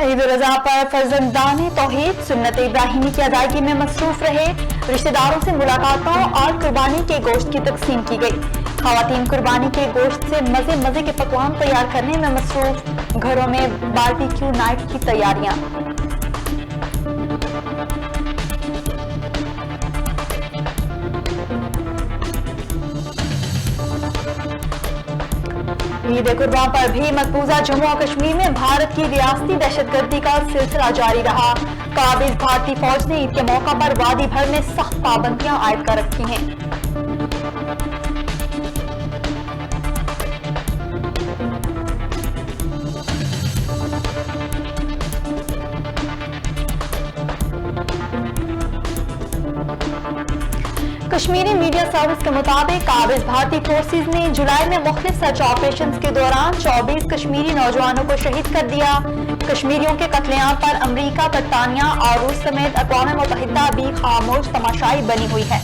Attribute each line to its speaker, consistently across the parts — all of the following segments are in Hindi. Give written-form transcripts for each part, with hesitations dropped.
Speaker 1: ईद उल अज़हा पर फर्जंदान तौहीद सुन्नत इब्राहिमी की अदायगी में मसरूफ रहे। रिश्तेदारों से मुलाकातों और कुर्बानी के गोश्त की तकसीम की गई। खवातीन कुर्बानी के गोश्त से मजे मजे के पकवान तैयार करने में मसरूफ। घरों में बारबेक्यू नाइट की तैयारियां। ईद कुर्बान पर भी मकबूजा जम्मू और कश्मीर में भारत की रियासती दहशतगर्दी का सिलसिला जारी रहा। काबिज भारतीय फौज ने ईद के मौका पर वादी भर में सख्त पाबंदियां आयद कर रखी हैं। कश्मीरी मीडिया सर्विस के मुताबिक काबिज भारतीय फोर्सेज ने जुलाई में मुख्तलिफ सर्च ऑपरेशन के दौरान 24 कश्मीरी नौजवानों को शहीद कर दिया। कश्मीरियों के कत्लेआम पर अमरीका, बरतानिया और रूस समेत अक़वाम मुत्तहिदा भी खामोश तमाशाई बनी हुई है।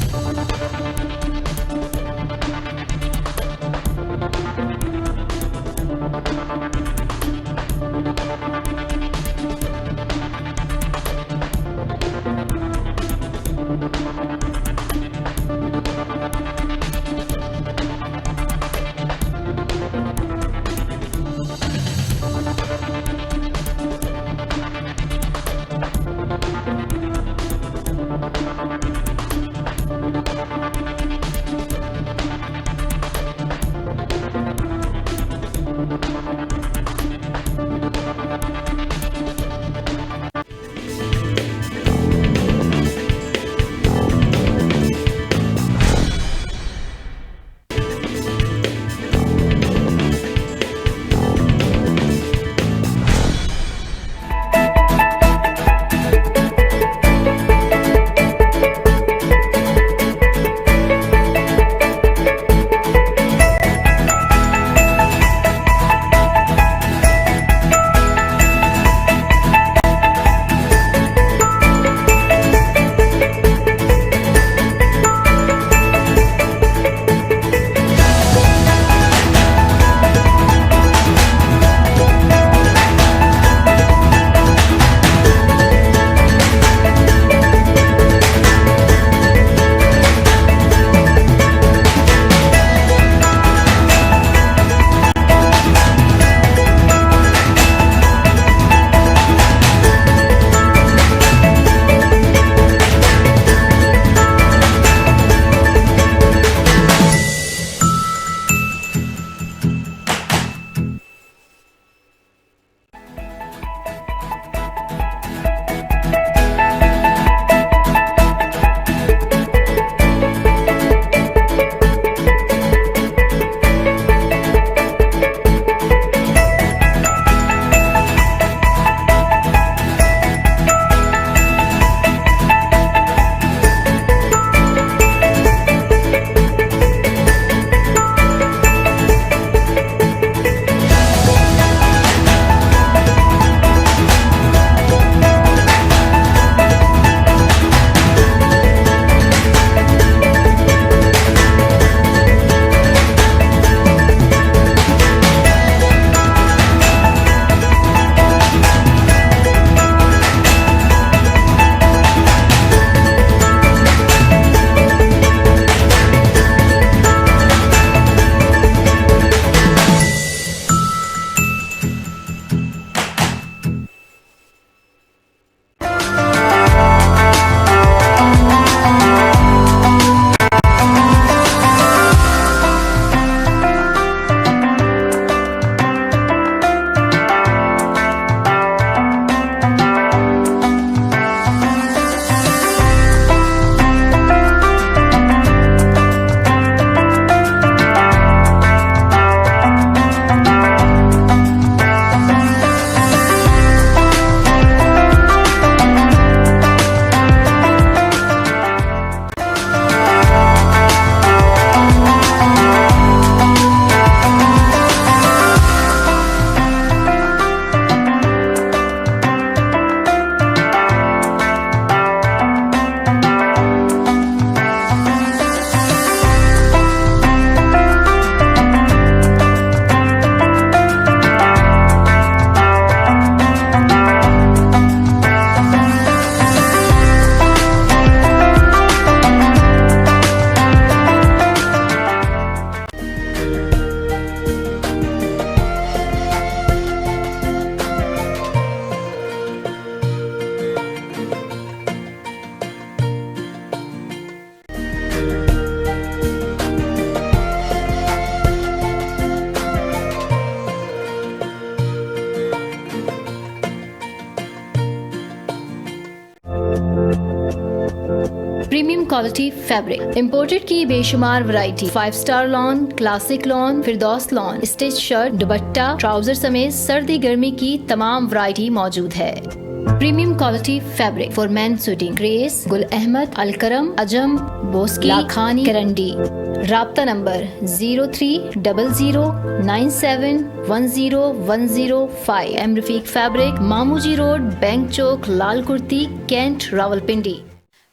Speaker 2: क्वालिटी फैब्रिक, इम्पोर्टेड की बेशुमार variety, 5 star lawn, classic lawn, Firdous lawn, stitch shirt, dupatta, trouser समेत सर्दी गर्मी की तमाम वैरायटी मौजूद है। Premium quality fabric for man suiting, Grace, Gul Ahmed, Alkaram, अजम, बोस्की, लाखानी, करंडी। राब्ता number 030097101005। M Rafiq fabric, Mamooji road, bank Chowk, Lal Kurti, Cantt, Rawalpindi.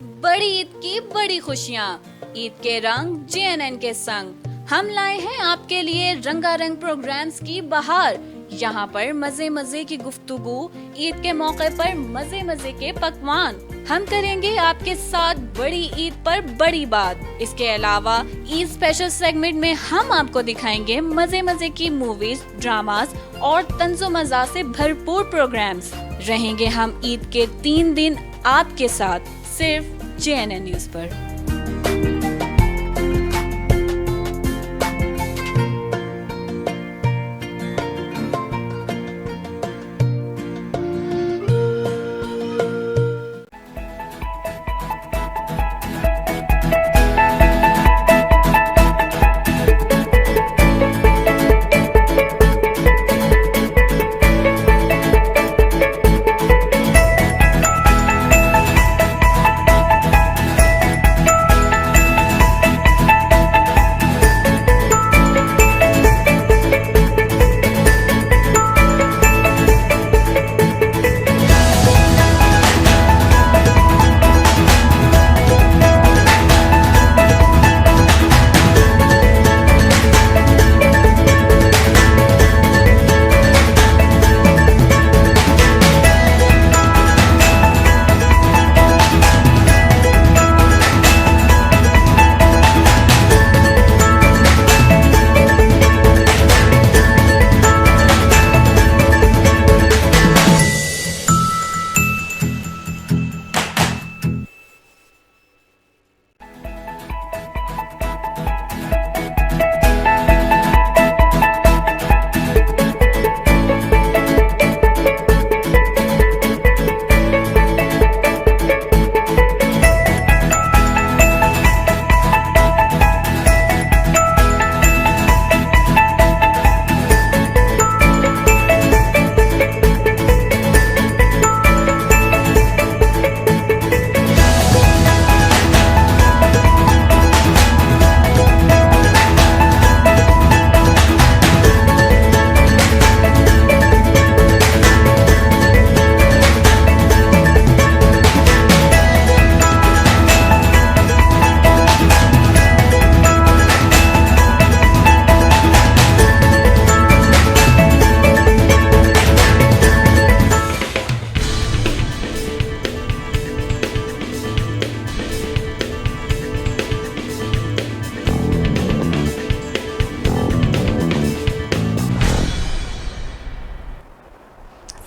Speaker 3: बड़ी ईद की बड़ी खुशियाँ, ईद के रंग JNN के संग हम लाए हैं आपके लिए रंगारंग प्रोग्राम्स की बहार। यहाँ पर मजे मजे की गुफ्तगू, ईद के मौके पर मजे मजे के पकवान। हम करेंगे आपके साथ बड़ी ईद पर बड़ी बात। इसके अलावा ईद स्पेशल सेगमेंट में हम आपको दिखाएंगे मजे मजे की मूवीज, ड्रामास और तंजो मजा से भरपूर प्रोग्राम्स। रहेंगे हम ईद के 3 दिन आपके साथ सिर्फ JNN न्यूज पर।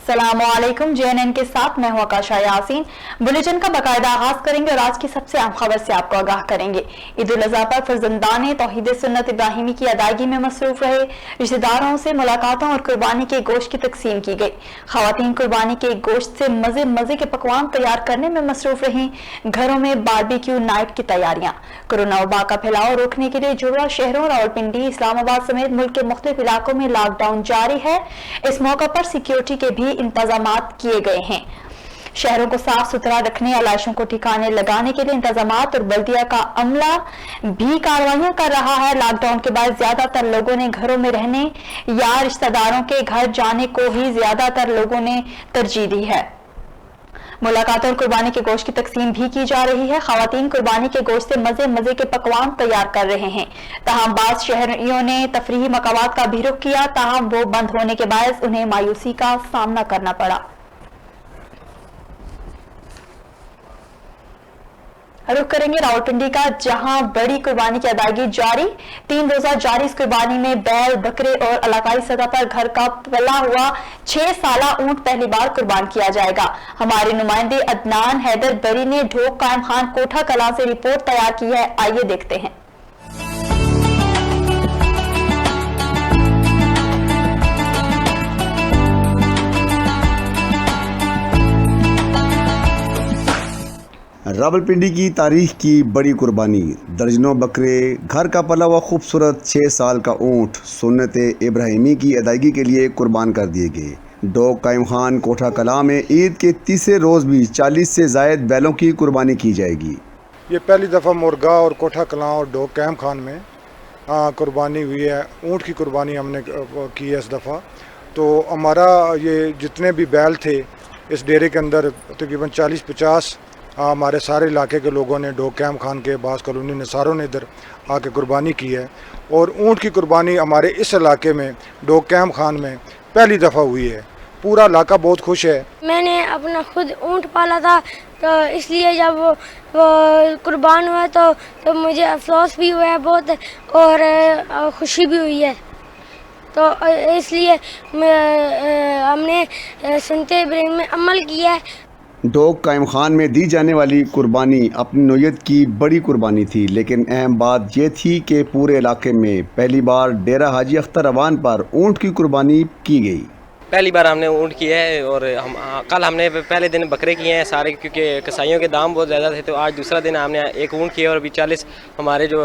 Speaker 1: अस्सलामुअलैकुम। JNN के साथ मैं हूं आकाशा यासीन। बुलेटिन का बाकायदा आगाज करेंगे और आज की सबसे अहम खबर से आपको आगाह करेंगे। ईद उल अज़हा पर फर्जंदाने तौहीद सुन्नत इब्राहिमी की अदायगी में मसरूफ रहे। रिश्तेदारों से मुलाकातों और कुर्बानी के गोश्त की तकसीम की गई। खवातीन कुर्बानी के गोश्त से मजे मजे के पकवान तैयार करने में मसरूफ रही। घरों में बारबेक्यू नाइट की तैयारियां। कोरोना वबा का फैलाव रोकने के लिए जुड़वा शहरों रावलपिंडी, इस्लामाबाद समेत मुल्क के मुख्तलिफ इलाकों में लॉकडाउन जारी है। इस मौका पर सिक्योरिटी के भी इंतजामात किए गए हैं। शहरों को साफ सुथरा रखने, आलाइशों को ठिकाने लगाने के लिए इंतजामात और बल्दिया का अमला भी कार्रवाइयां कर रहा है। लॉकडाउन के बाद ज्यादातर लोगों ने घरों में रहने या रिश्तेदारों के घर जाने को ही ज्यादातर लोगों ने तरजीह दी है। मुलाकात और कुर्बानी के गोश्त की तकसीम भी की जा रही है। खवातीन कुर्बानी के गोश्त से मजे मजे के पकवान तैयार कर रहे हैं। ताहम बाज़ शहरियों ने तफरीही मकामात का भी रुख किया, ताहम वो बंद होने के बायस उन्हें मायूसी का सामना करना पड़ा। रुख करेंगे रावलपिंडी का, जहां बड़ी कुर्बानी की अदायगी जारी। 3 रोजा जारी इस कुर्बानी में बैल, बकरे और इलाकाई सतह पर घर का पला हुआ 6 साला ऊंट पहली बार कुर्बान किया जाएगा। हमारे नुमाइंदे अदनान हैदर बरी ने ढोक कायम खान कोठा कलां से रिपोर्ट तैयार की है। आइए देखते हैं।
Speaker 4: रावलपिंडी की तारीख की बड़ी कुर्बानी, दर्जनों बकरे, घर का पला हुआ खूबसूरत 6 साल का ऊँट सुन्नत इब्राहिमी की अदायगी के लिए कुर्बान कर दिए गए। डोग कायम खान कोठा कलां में ईद के तीसरे रोज़ भी 40 से ज़ायद बैलों की कुर्बानी की जाएगी।
Speaker 5: ये पहली दफ़ा मुर्गा और कोठा कलां और डोग कायम खान में कुर्बानी हुई है। ऊँट की कुर्बानी हमने की है इस दफ़ा। तो हमारा ये जितने भी बैल थे इस डेरे के अंदर तकरीबन 40-50 हमारे सारे इलाके के लोगों ने, डोग कायम खान के बास कॉलोनी ने, सारों ने इधर आके कुर्बानी की है। और ऊँट की कुर्बानी हमारे इस इलाके में डोग कायम खान में पहली दफ़ा हुई है। पूरा इलाका बहुत खुश है।
Speaker 6: मैंने अपना खुद ऊँट पाला था, तो इसलिए जब वो कुर्बान हुआ तो मुझे अफसोस भी हुआ है बहुत, और खुशी भी हुई है। तो इसलिए हमने सुन्नत इब्राहिम में अमल किया है।
Speaker 4: डोग कायम खान में दी जाने वाली कुर्बानी अपनी नौयत की बड़ी कुर्बानी थी, लेकिन अहम बात यह थी कि पूरे इलाके में पहली बार डेरा हाजी अख्तर अवान पर ऊँट की कुर्बानी की गई।
Speaker 7: पहली बार हमने ऊँट किया है और कल हमने पहले दिन बकरे किए हैं सारे, क्योंकि कसाईयों के दाम बहुत ज़्यादा थे। तो आज दूसरा दिन हमने एक ऊँट किया और अभी 40 हमारे जो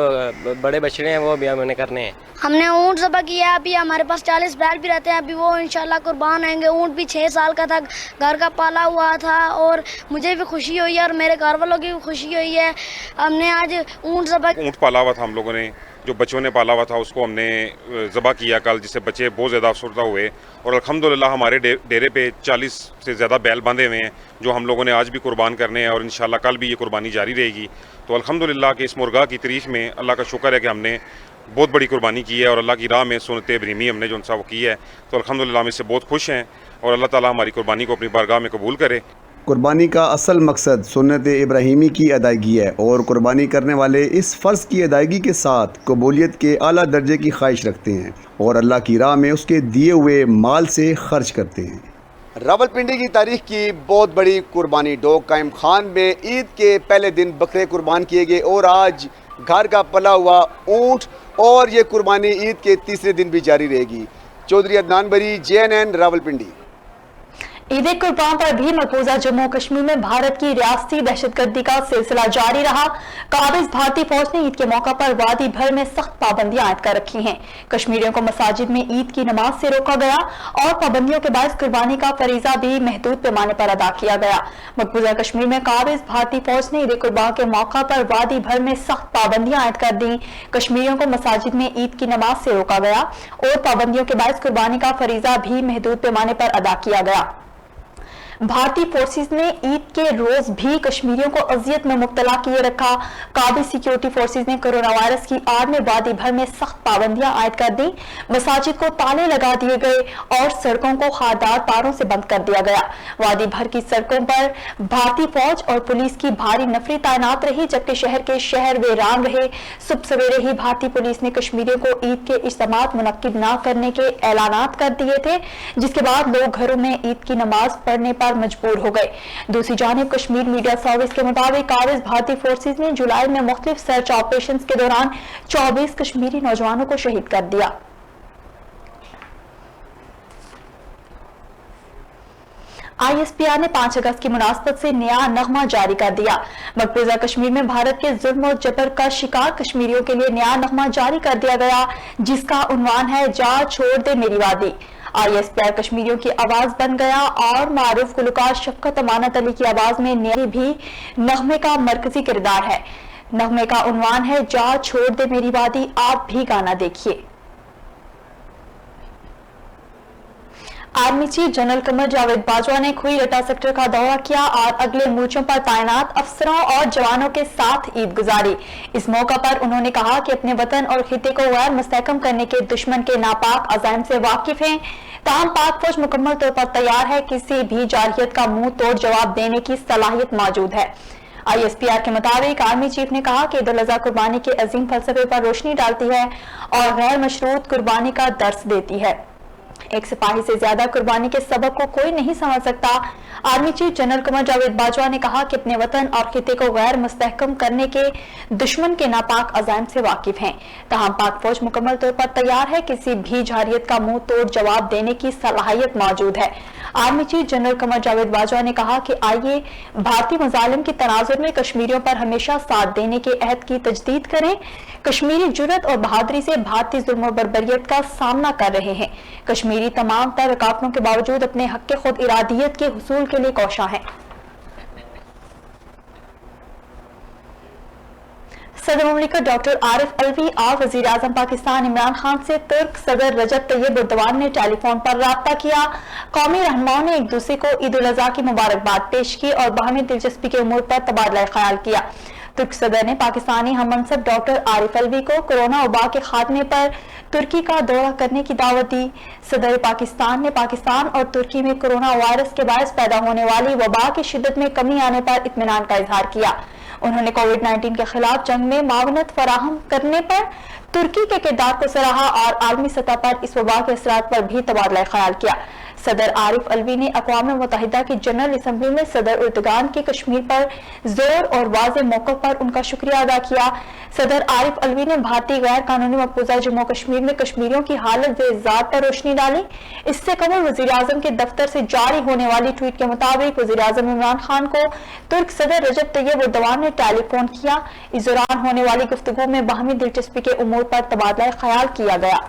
Speaker 7: बड़े बछड़े हैं वो अभी हमने करने हैं।
Speaker 6: हमने ऊँट ज़बह किया है। अभी हमारे पास 40 बैल भी रहते हैं, अभी वो इंशाल्लाह कुर्बान होंगे। ऊँट भी 6 साल का था, घर का पाला हुआ था, और मुझे भी खुशी हुई है और मेरे घर वालों की भी खुशी हुई है। हमने आज ऊँट ज़बह
Speaker 8: ऊँट पाला हुआ था हम लोगों ने, जो बच्चों ने पाला हुआ था उसको हमने ज़बह किया कल, जिससे बच्चे बहुत ज़्यादा अफसरदा हुए। और अल्हम्दुलिल्लाह हमारे डेरे पे 40 से ज़्यादा बैल बांधे हुए हैं, जो हम लोगों ने आज भी कुर्बान करने हैं और इंशाल्लाह कल भी ये कुर्बानी जारी रहेगी। तो अल्हम्दुलिल्लाह कि इस मुर्गा की तारीफ में अल्लाह का शुक्र है कि हमने बहुत बड़ी कुर्बानी की है और अल्लाह की राह में सुन्नत इब्राहिमी हमने जो उनसा वो की है। तो अल्हम्दुलिल्लाह हम इससे बहुत खुश हैं और अल्लाह ताला हमारी कुर्बानी को अपनी बारगाह में कबूल करे।
Speaker 4: कुर्बानी का असल मकसद सुन्नत इब्राहिमी की अदायगी है और कुर्बानी करने वाले इस फ़र्ज़ की अदायगी के साथ कबूलियत के आला दर्जे की ख्वाहिश रखते हैं और अल्लाह की राह में उसके दिए हुए माल से खर्च करते हैं। रावलपिंडी की तारीख की बहुत बड़ी कुर्बानी, डोग कायम खान में ईद के पहले दिन बकरे कुर्बान किए गए और आज घर का पला हुआ ऊँट, और ये कुर्बानी ईद के तीसरे दिन भी जारी रहेगी। चौधरी अदनान बरी, JNN रावलपिंडी।
Speaker 1: ईद कुर्बान पर भी मकबूजा जम्मू कश्मीर में भारत की रियासती दहशतगर्दी का सिलसिला जारी रहा। काबिज भारतीय फौज ने ईद के मौका पर वादी भर में सख्त पाबंदियां आयद कर रखी हैं। कश्मीरियों को मसाजिद में ईद की नमाज से रोका गया और पाबंदियों के बाद कुर्बानी का फरीजा भी महदूद पैमाने पर अदा किया गया। मकबूजा कश्मीर में काबिज भारतीय फौज ने ईद कुर्बान के मौका पर वादी भर में सख्त पाबंदियां आयद कर दी। कश्मीरियों को मसाजिद में ईद की नमाज से रोका गया और पाबंदियों के बाद कुर्बानी का फरीजा भी महदूद पैमाने पर अदा किया गया। भारतीय फोर्सेस ने ईद के रोज भी कश्मीरियों को अजियत में मुब्तला किए रखा। काबिज सिक्योरिटी फोर्सेस ने कोरोना वायरस की आड़ में वादी भर में सख्त पाबंदियां आयद कर दी। मसाजिद को ताले लगा दिए गए और सड़कों को खारदार तारों से बंद कर दिया गया। वादी भर की सड़कों पर भारतीय फौज और पुलिस की भारी नफरी तैनात रही, जबकि शहर के शहर वीरान रहे। सुबह सवेरे ही भारतीय पुलिस ने कश्मीरियों को ईद के इज्तिमात मुनक्किद न करने के ऐलानात कर दिए थे, जिसके बाद लोग घरों में ईद की नमाज पढ़ने पर मजबूर हो गए। दूसरी जानिब कश्मीर मीडिया सर्विस के मुताबिक काबिज भारतीय फोर्सेस ने जुलाई में मुख्तलिफ सर्च ऑपरेशन के दौरान 24 कश्मीरी नौजवानों को शहीद कर दिया। ISPR ने 5 अगस्त की मुनासबत से नया नगमा जारी कर दिया। मकबूजा कश्मीर में भारत के जुल्म और जबर का शिकार कश्मीरियों के लिए नया नगमा जारी कर दिया गया, जिसका उन्वान है जा छोड़ दे मेरी वादी। ISPR कश्मीरियों की आवाज बन गया और मारूफ गुलकार शफकत अमानत अली की आवाज में नया भी नगमे का मरकजी किरदार है। नगमे का उन्वान है जा छोड़ दे मेरी वादी। आप भी गाना देखिए। Army chief general Qamar Javed Bajwa ने खुईरटा सेक्टर का दौरा किया और अगले मोर्चों पर तैनात अफसरों और जवानों के साथ ईद गुजारी। इस मौका पर उन्होंने कहा कि अपने वतन और खिते को गैर मुस्तहकम करने के दुश्मन के नापाक अज़ाइम से वाकिफ हैं। ताहम पाक फौज मुकम्मल तौर पर तैयार है, किसी भी जारहियत का मुंह तोड़ जवाब देने की सलाहियत मौजूद है। ISPR के मुताबिक आर्मी चीफ ने कहा कि ईद उल अज़हा कुर्बानी के अजीम फलसफे पर रोशनी डालती है और गैर मशरूत कुर्बानी का दर्स देती है। एक सिपाही से ज्यादा कुर्बानी के सबक को कोई नहीं समझ सकता। Army chief general Qamar Javed Bajwa ने कहा कि अपने वतन और खिते को गैर मुस्तहकम करने के दुश्मन के नापाक अज़ाइम से वाकिफ हैं। तहम पाक फौज मुकम्मल तौर पर तैयार है, किसी भी जारियत का मुंह तोड़ जवाब देने की सलाहियत मौजूद है। Army chief general Qamar Javed Bajwa ने कहा कि आइए भारतीय मजालिम की तनाजुर में कश्मीरियों पर हमेशा साथ देने के अहद की तजदीद करें। कश्मीरी जुर्रत और बहादुरी से भारतीय जुल्म और बर्बरियत का सामना कर रहे हैं। कश्मीरी तमाम तर रुकावटों के बावजूद अपने हक के खुद इरादियत के हुसूल के लिए कोशा है। सदर मुमलिकत डॉक्टर आरिफ अलवी और वजीर आजम पाकिस्तान इमरान खान से तुर्क सदर रजब तैयब एर्दोगान ने टेलीफोन पर राब्ता किया। कौमी रहनुमाओं ने एक दूसरे को ईद उल अज़हा की मुबारकबाद पेश की और बाहमी दिलचस्पी के उमूर पर तबादला ख्याल किया। तुर्क सदर ने पाकिस्तानी हममनसब डॉक्टर आरिफ अलवी को कोरोना वबा के खात्मे पर तुर्की का दौरा करने की दावत दी। सदर पाकिस्तान ने पाकिस्तान और तुर्की में कोरोना वायरस के बायस पैदा होने वाली वबा की शिद्दत में कमी आने पर इत्मीनान का इजहार किया। उन्होंने कोविड-19 के खिलाफ जंग में मावनत फराहम करने पर तुर्की के किरदार को सराहा और आलमी सतह पर इस वबा के असरात पर भी तबादला ख्याल किया। सदर आरिफ अलवी ने अक़वाम मुत्तहिदा की जनरल असम्बली में सदर एर्दोगान के कश्मीर पर जोर और वाज़े मौक़िफ़ पर उनका शुक्रिया अदा किया। सदर आरिफ अलवी ने भारतीय गैर कानूनी मकबूजा जम्मू कश्मीर में कश्मीरियों की हालत ज़ात पर रोशनी डाली। इससे कबल वज़ीर आज़म के दफ्तर से जारी होने वाली ट्वीट के मुताबिक वज़ीर आज़म इमरान खान को तुर्क सदर रजब तैयब एर्दोगान ने टेलीफोन किया। इस दौरान होने वाली गुफ्तगू में बाहमी दिलचस्पी के उमूर पर तबादला ख्याल किया गया।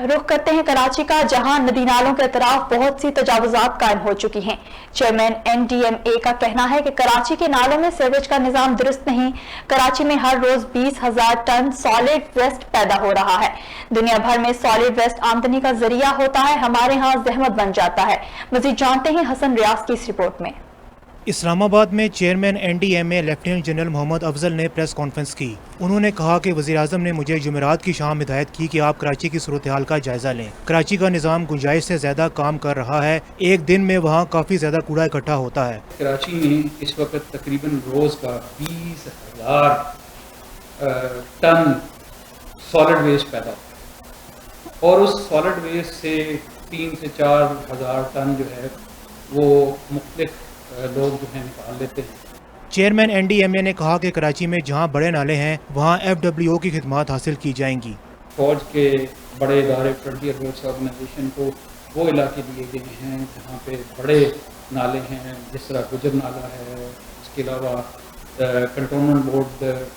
Speaker 1: रुख करते हैं कराची का, जहां नदी नालों के अतराफ बहुत सी तजावुजात कायम हो चुकी हैं। चेयरमैन NDMA का कहना है कि कराची के नालों में सीवरेज का निजाम दुरुस्त नहीं। कराची में हर रोज 20,000 टन सॉलिड वेस्ट पैदा हो रहा है। दुनिया भर में सॉलिड वेस्ट आमदनी का जरिया होता है, हमारे यहाँ जहमत बन जाता है। मजीद जानते हैं हसन रियाज की इस रिपोर्ट में।
Speaker 9: इस्लामाबाद में chairman NDMA lieutenant general Mohammad Afzal ने प्रेस कॉन्फ्रेंस की। उन्होंने कहा कि वज़ीर आज़म ने मुझे जुमेरात की शाम हिदायत की कि आप कराची की सूरत हाल का जायजा लें। कराची का निज़ाम गुंजाइश से ज़्यादा काम कर रहा है। एक दिन में वहाँ काफ़ी ज़्यादा कूड़ा इकट्ठा होता है।
Speaker 10: कराची में इस वक्त तकरीबन रोज़ का 20,000 टन सॉलिड वेस्ट पैदा होता है और उस सॉलिड वेस्ट से 3 से 4 हज़ार टन जो है वो मुख्तलिफ लोग जो हैं निकाल लेते हैं।
Speaker 9: चेयरमैन NDMA ने कहा कि कराची में जहां बड़े नाले हैं वहां FWO की खिदमत हासिल की जाएंगी।
Speaker 10: फौज के बड़े इदारे फ्रंटियर रोड्स ऑर्गेनाइजेशन को वो इलाके दिए गए हैं जहां पे बड़े नाले हैं, जिस तरह गुजर नाला है, इसके अलावा कंटोनमेंट बोर्ड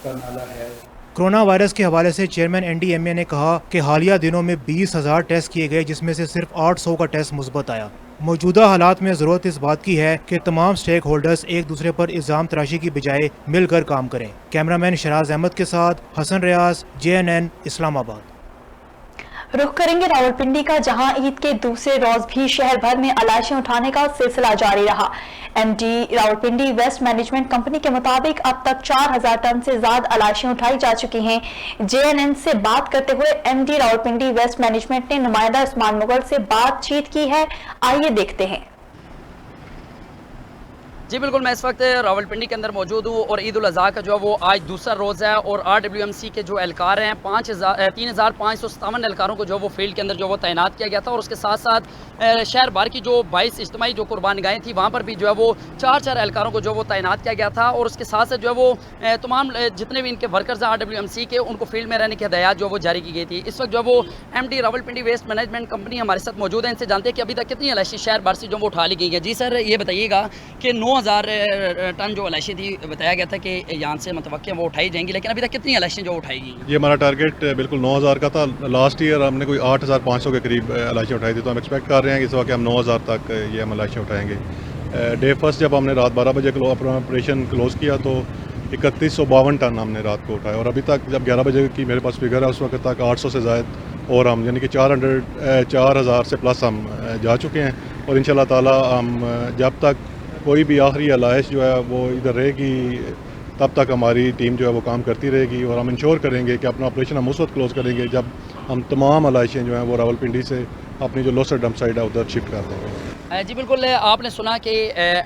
Speaker 10: का नाला है।
Speaker 9: कोरोना वायरस के हवाले से चेयरमैन NDMA ने कहा कि हालिया दिनों में 20,000 टेस्ट किए गए, जिसमें से सिर्फ 800 का टेस्ट मुस्बत आया। मौजूदा हालात में ज़रूरत इस बात की है कि तमाम स्टेक होल्डर्स एक दूसरे पर इल्ज़ाम तराशी की बजाय मिलकर काम करें। कैमरामैन शराज अहमद के साथ हसन रियाज, JNN इस्लामाबाद।
Speaker 1: रुख करेंगे रावलपिंडी का, जहां ईद के दूसरे रोज भी शहर भर में अलाइशें उठाने का सिलसिला जारी रहा। MD Rawalpindi waste management company के मुताबिक अब तक 4,000 टन से ज्यादा अलाइशें उठाई जा चुकी हैं। JNN से बात करते हुए MD रावलपिंडी वेस्ट मैनेजमेंट ने नुमाइंदा उस्मान मुगल से बातचीत की है। आइए देखते हैं।
Speaker 11: जी बिल्कुल, मैं इस वक्त रावलपिंडी के अंदर मौजूद हूँ और ईद उल अज़हा का जो है वो आज दूसरा रोज़ है और RWMC के जो एहलकार हैं 3,557 एहलकारों को जो वो फील्ड के अंदर जो वो तैनात किया गया था और उसके साथ साथ शहर भर की जो 22 इज्तिमाई जो कुर्बान गाहें थी वहाँ पर भी जो है वो 4 एहलकारों को जो वो तैनात किया गया था और उसके साथ साथ जो है वो तमाम जितने भी इनके वर्कर्स हैं RWMC के, उनको फील्ड में रहने की हदायत जो वो जारी की गई थी। इस वक्त जो है वो MD Rawalpindi waste management company हमारे साथ मौजूद है, इनसे जानते हैं कि अभी तक कितनी अलाइशी शहर भर से जो वो उठा ली गई है। जी सर, ये बताइएगा कि 9,000 टन जो अलाइशी थी बताया गया था कि यहाँ से मतवक्के वो उठाई जाएंगी, लेकिन अभी तक कितनी अलाइशें जो उठाई गई?
Speaker 12: ये हमारा टारगेट बिल्कुल 9,000 का था। लास्ट ईयर हमने कोई 8,500 के करीब अलाइशें उठाई थी, तो हम एक्सपेक्ट कर रहे हैं कि इस वक्त हम 9,000 तक ये हम अलाइशें उठाएंगे। डे फर्स्ट जब हमने रात 12 बजे अपना ऑपरेशन क्लोज़ किया तो 3152 टन हमने रात को उठाया और अभी तक जब 11 बजे की मेरे पास फिगर है उस वक्त तक 800 से ज़ायद और हम यानी कि 4,000 से प्लस हम जा चुके हैं और इंशाल्लाह ताला हम जब तक कोई भी आखिरी अलाइश जो है वो इधर रहेगी तब तक हमारी टीम जो है वो काम करती रहेगी और हम इंश्योर करेंगे कि अपना ऑपरेशन हम उस वक्त क्लोज़ करेंगे जब हम तमाम अलाइशें जो हैं वो रावलपिंडी से अपनी जो लोसर डंप साइड है उधर शिफ्ट कर देंगे।
Speaker 11: जी बिल्कुल, आपने सुना कि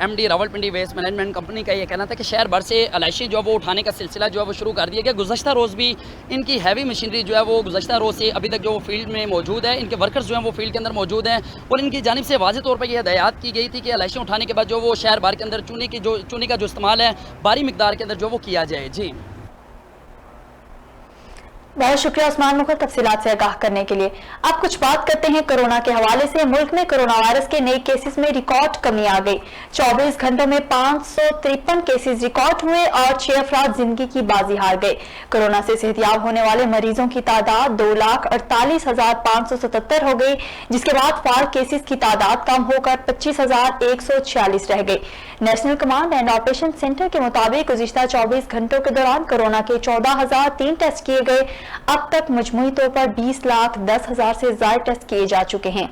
Speaker 11: MD Rawalpindi waste management company का ये कहना था कि शहर भर से अलाइशी जो है वो उठाने का सिलसिला जो है वो शुरू कर दिया गया। गुज़श्ता रोज़ भी इनकी हैवी मशीनरी जो है वो गुज़श्ता रोज़ से अभी तक जो वो फील्ड में मौजूद है, इनके वर्कर्स जो हैं वो फील्ड के अंदर मौजूद हैं और इनकी जानिब से वाज़ेह तौर पर यह हदायत की गई थी कि अलाइशी उठाने के बाद जो वो शहर भर के अंदर चूने का जो इस्तेमाल है भारी मिकदार के अंदर जो वो किया जाए। जी
Speaker 1: बहुत शुक्रिया उस्मान मुखर तफसीलात से आगाह करने के लिए। अब कुछ बात करते हैं कोरोना के हवाले से। मुल्क में कोरोना वायरस के नए केसेस में रिकॉर्ड कमी आ गई। 24 घंटों में 553 केसेस रिकॉर्ड हुए और 6 अफराद जिंदगी की बाजी हार गए। कोरोना से सेहतयाब होने वाले मरीजों की तादाद 2,48,577 हो गई, जिसके बाद फाल केसेस की तादाद कम होकर 25,146 रह गई। National command and operation centre के मुताबिक गुज़िश्ता 24 घंटों के दौरान कोरोना के 14,003 टेस्ट किए गए। अब तक मजमूई तौर पर 20,10,000 से ज्यादा टेस्ट किए जा चुके हैं।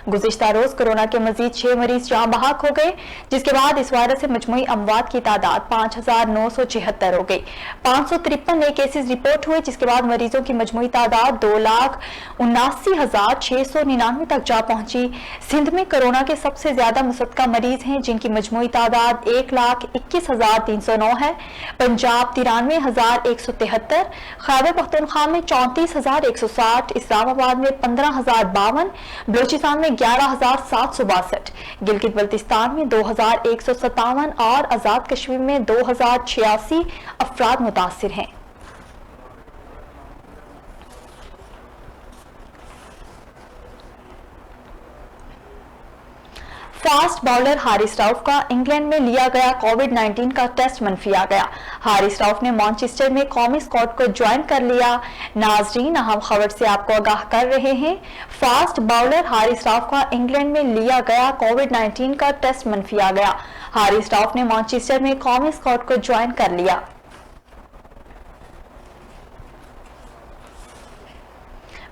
Speaker 1: गुज़िश्ता रोज कोरोना के मजीद 6 मरीज जान बहक हो गए, जिसके बाद इस वायरस से मजमूई अमवात की तादाद 5,976 हो गई। 553 नए केसेस रिपोर्ट हुए, जिसके बाद मरीजों की मजमूई तादाद 2,79,699 तक जा पहुंची। सिंध में कोरोना के सबसे ज्यादा मुसद्दका मरीज हैं, जिनकी मजमूई तादाद 1,21,309 है। पंजाब 93,173, खैबर पख्तूनख्वा में 34,160, इस्लामाबाद में 15,052, बलोचिस्तान में 11,762, गिलगित बल्तिस्तान में 2,157 और आजाद कश्मीर में 2,086 अफराद मुतासिर हैं। फास्ट बॉलर हारिस राउफ का इंग्लैंड में लिया गया कोविड-19 का टेस्ट मनफी आ गया। हारिस राउफ ने मैनचेस्टर में कौमी स्क्वाड को ज्वाइन कर लिया। नाजरीन, अहम खबर से आपको आगाह कर रहे हैं। फास्ट बॉलर हारिस राउफ का इंग्लैंड में लिया गया कोविड-19 का टेस्ट मनफी आ गया। हारिस राउफ ने मैनचेस्टर में कौमी स्क्वाड को ज्वाइन कर लिया।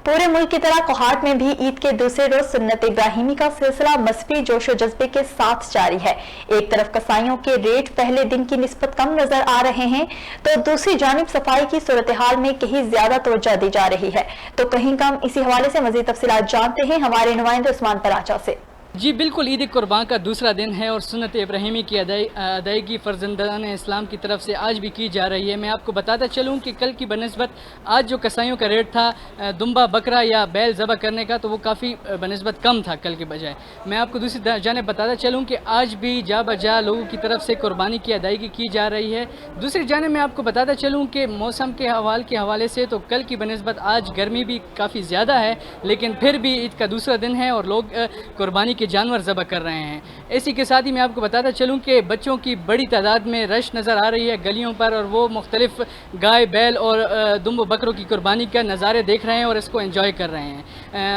Speaker 1: पूरे मुल्क की तरह कोहाट में भी ईद के दूसरे रोज सुन्नत इब्राहिमी का सिलसिला मजहबी जोशो जज्बे के साथ जारी है। एक तरफ कसाईयों के रेट पहले दिन की निस्बत कम नजर आ रहे हैं, तो दूसरी जानिब सफाई की सूरत हाल में कहीं ज्यादा तवज्जो दी जा रही है तो कहीं कम। इसी हवाले से मजीद तफसीलात जानते हैं हमारे नुमाइंदे उस्मान पराचा से।
Speaker 13: जी बिल्कुल, ईद कुर्बान का दूसरा दिन है और सुन्नत इब्राहिमी की अदायगी फ़र्जंदान इस्लाम की तरफ से आज भी की जा रही है। मैं आपको बताता चलूँ कि कल की बनिस्बत आज जो कसाईयों का रेट था दुम्बा बकरा या बैल ज़बह करने का, तो वो काफ़ी बनिस्बत कम था कल के बजाय। मैं आपको दूसरी जानिब बताता चलूँ कि आज भी जा बजा लोगों की तरफ से कुर्बानी की अदायगी की जा रही है। दूसरी जानिब मैं आपको बताता चलूँ कि मौसम के हवाले से तो कल की बनिस्बत आज गर्मी भी काफ़ी ज़्यादा है, लेकिन फिर भी ईद का दूसरा दिन है और लोग कुर्बानी जानवर ज़बह कर रहे हैं। इसी के साथ ही मैं आपको बताता चलूं कि बच्चों की बड़ी तादाद में रश नज़र आ रही है गलियों पर और वो मुख्तलिफ गाय बैल और दुम्ब बकरों की कुर्बानी का नज़ारे देख रहे हैं और इसको एंजॉय कर रहे हैं।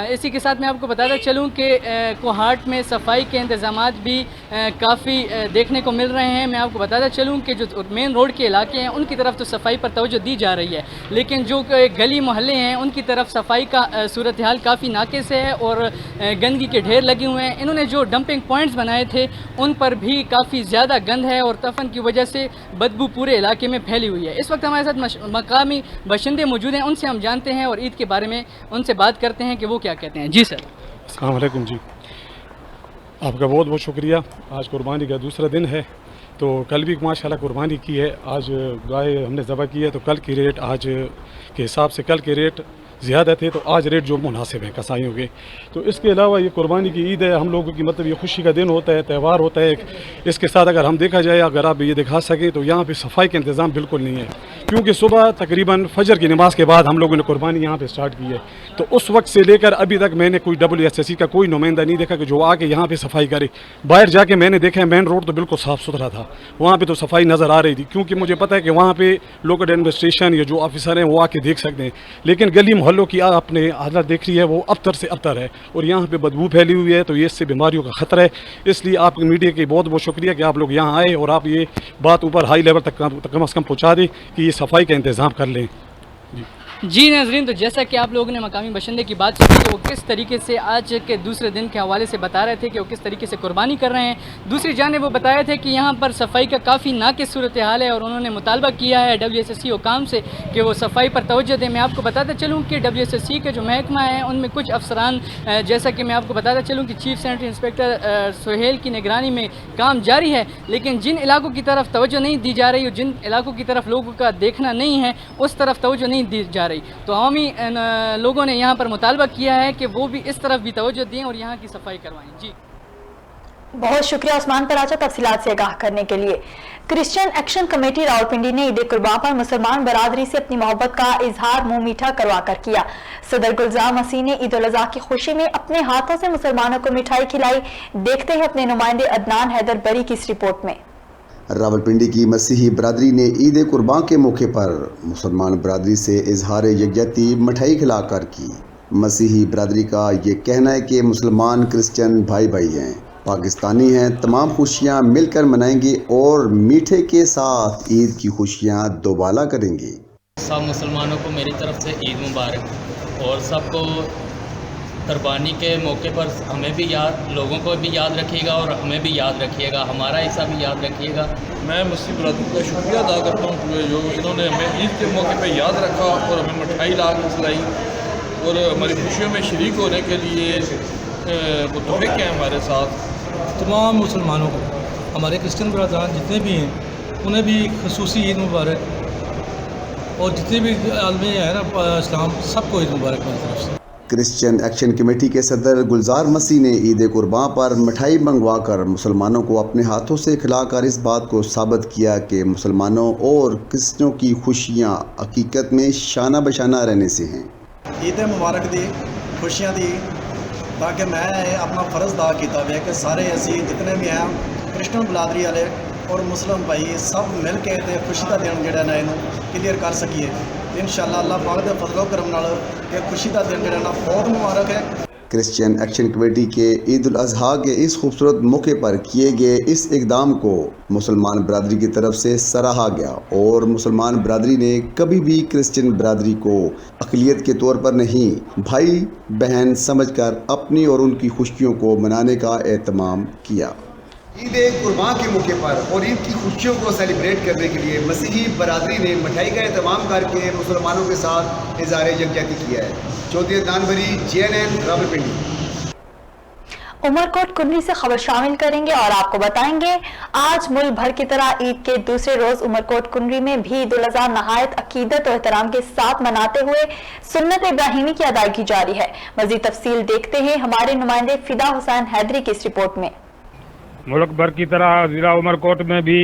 Speaker 13: इसी के साथ मैं आपको बताता चलूं कि कोहाट में सफाई के इंतज़ामात भी काफ़ी देखने को मिल रहे हैं। मैं आपको बताता चलूँ कि जो मेन रोड के इलाके हैं उनकी तरफ तो सफाई पर तवज्जो दी जा रही है, लेकिन जो गली मोहल्ले हैं उनकी तरफ सफाई का सूरत हाल काफ़ी नाक़िस है और गंदगी के ढेर लगे हुए हैं। इन्होंने जो डंपिंग पॉइंट्स बनाए थे उन पर भी काफ़ी ज़्यादा गंद है और तफन की वजह से बदबू पूरे इलाके में फैली हुई है। इस वक्त हमारे साथ मकामी बाशिंदे मौजूद हैं, उनसे हम जानते हैं और ईद के बारे में उनसे बात करते हैं कि वो क्या कहते हैं। जी सर।
Speaker 14: अस्सलाम वालेकुम। जी आपका बहुत बहुत शुक्रिया। आज कुर्बानी का दूसरा दिन है, तो कल भी माशाल्लाह कुर्बानी की है। आज गाय हमने ज़बह की है, तो कल की रेट आज के हिसाब से कल के रेट ज़्यादा थे, तो आज रेट जो मुनासिब है कसाईयों के। तो इसके अलावा ये कुर्बानी की ईद है, हम लोगों की मतलब ये खुशी का दिन होता है, त्यौहार होता है। इसके साथ अगर हम देखा जाए, अगर आप ये दिखा सकें तो यहाँ पे सफाई का इंतज़ाम बिल्कुल नहीं है, क्योंकि सुबह तकरीबन फजर की नमाज के बाद हम लोगों ने कुर्बानी यहाँ पे स्टार्ट की है। तो उस वक्त से लेकर अभी तक मैंने कोई WSSC का कोई नुमाइंदा नहीं देखा कि जो आके यहाँ पे सफाई करे। बाहर जाके मैंने देखा है मेन रोड तो बिल्कुल साफ़ सुथरा था, वहाँ पे तो सफाई नज़र आ रही थी, क्योंकि मुझे पता है कि वहाँ पे लोकल एडमिनिस्ट्रेशन या जो ऑफिसर हैं वो आके देख सकते हैं। लेकिन गली मोहल्लों की आपने हालत देख रही है, वो अबतर से अबतर है और यहाँ पे बदबू फैली हुई है, तो ये इससे बीमारियों का ख़तरा है। इसलिए आपकी मीडिया की बहुत बहुत शुक्रिया कि आप लोग यहाँ आए और आप ये बात ऊपर हाई लेवल तक कम अज़ कम पहुँचा दें कि ये सफाई का इंतज़ाम कर लें। जी
Speaker 13: जी नाज़रीन, तो जैसा कि आप लोगों ने मकामी बशिंदे की बात सुनी कि वो किस तरीके से आज के दूसरे दिन के हवाले से बता रहे थे कि वो किस तरीके से कुर्बानी कर रहे हैं। दूसरी जानिब वो बताए थे कि यहाँ पर सफाई का काफ़ी नाक़िस सूरत हाल है और उन्होंने मुतालबा किया है WSSC हुकाम से कि वो सफाई पर तवज्जो दें। मैं आपको बताता चलूँ कि WSSC के जो महकमा है उनमें कुछ अफसरान, जैसा कि मैं आपको बताता चलूँ कि चीफ सैनिटरी इंस्पेक्टर सुहेल की निगरानी में काम जारी है, लेकिन जिन इलाकों की तरफ तवज्जो नहीं दी जा रही और जिन इलाकों की तरफ लोगों का देखना नहीं है उस तरफ तवज्जो नहीं दी जा रही। तो अवामी लोगों ने यहाँ पर मुतालबा किया है कि वो भी इस तरफ भी तवज्जो दें और यहाँ की सफाई करवाएं। जी
Speaker 1: बहुत शुक्रिया उस्मान पराचा तफसीलात से आगाह करने के लिए। क्रिश्चियन एक्शन कमेटी रावलपिंडी ने ईद कुर्बान पर मुसलमान बरादरी से अपनी मोहब्बत का इजहार मुंह मीठा करवा कर किया। सदर गुलजार मसीह ने ईद उल अज़हा की खुशी में अपने हाथों से मुसलमानों को मिठाई खिलाई। देखते हैं अपने नुमाइंदे अदनान हैदर बरी की इस रिपोर्ट में।
Speaker 4: रावलपिंडी की मसीही बरादरी ने ईद कुर्बान के मौके पर मुसलमान बरादरी से इजहार यकजहती मिठाई खिलाकर की। मसीही बरादरी का ये कहना है कि मुसलमान क्रिश्चियन भाई भाई हैं, पाकिस्तानी हैं, तमाम खुशियाँ मिलकर मनाएंगे और मीठे के साथ ईद की खुशियाँ दोबाला करेंगे।
Speaker 15: सब मुसलमानों को मेरी तरफ से ईद मुबारक और सबको कुर्बानी के मौके पर हमें भी लोगों को भी याद रखिएगा और हमें भी याद रखिएगा, हमारा हिस्सा भी याद रखिएगा।
Speaker 16: मैं मसीह बरादरी का शुक्रिया अदा करता हूँ जो इन्होंने हमें ईद के मौके पर याद रखा और हमें मिठाई ला के खिलाई और हमारी खुशियों में शरीक होने के लिए मुतफिक हैं हमारे साथ।
Speaker 17: तमाम मुसलमानों को, हमारे क्रिश्चियन बरादरान जितने भी हैं उन्हें भी खसूसी ईद मुबारक और जितने भी आलमी है ना इस्लाम, सबको ईद मुबारक मेरी तरफ से।
Speaker 4: क्रिश्चियन एक्शन कमेटी के सदर गुलजार मसीह ने ईद कुर्बान पर मिठाई मंगवाकर मुसलमानों को अपने हाथों से खिलाकर इस बात को साबित किया कि मुसलमानों और क्रिश्चियनों की खुशियाँ हकीकत में शाना बशाना रहने से हैं।
Speaker 18: ईद मुबारक दी खुशियाँ दी ताकि मैं अपना फ़र्ज़ अदा किया है कि सारे असी जितने भी हैं क्रिश्चियन बरादरी वाले और मुस्लिम भाई सब मिल के खुशी का दिन जोड़ा ना इनू क्लीयर कर सकीए। इंशाअल्लाह अल्लाह पाक दे फजलो करम नाल ये खुशी का दिन जोड़ा ना बहुत मुबारक है।
Speaker 4: क्रिश्चियन एक्शन कमेटी के ईद उल अज़हा के इस खूबसूरत मौके पर किए गए इस इक़दाम को मुसलमान बरादरी की तरफ से सराहा गया और मुसलमान बरादरी ने कभी भी क्रिश्चियन बरादरी को अक़लियत के तौर पर नहीं, भाई बहन समझकर अपनी और उनकी खुशियों को मनाने का एहतमाम किया।
Speaker 19: ईद कुर्बान के मौके पर और ईद की खुशियों को सेलिब्रेट करने के लिए मसीही बरादरी ने मिठाई का एहतमाम करके मुसलमानों के साथ इज़हार यकजहती किया है। चौधरी अदनान बरी, JNN रावलपिंडी।
Speaker 1: उमरकोट कुर्री से खबर शामिल करेंगे और आपको बताएंगे आज मुल्क भर की तरह ईद के दूसरे रोज उमरकोट कुर्री में भी ईद उल अज़हा नहायत अकीदत और एहतराम के साथ मनाते हुए सुन्नत इब्राहिमी की अदायगी जारी है। मज़ीद तफसील देखते हैं हमारे नुमाइंदे फिदा हुसैन हैदरी की इस रिपोर्ट में।
Speaker 20: मुल्क भर की तरह जिला उमरकोट में भी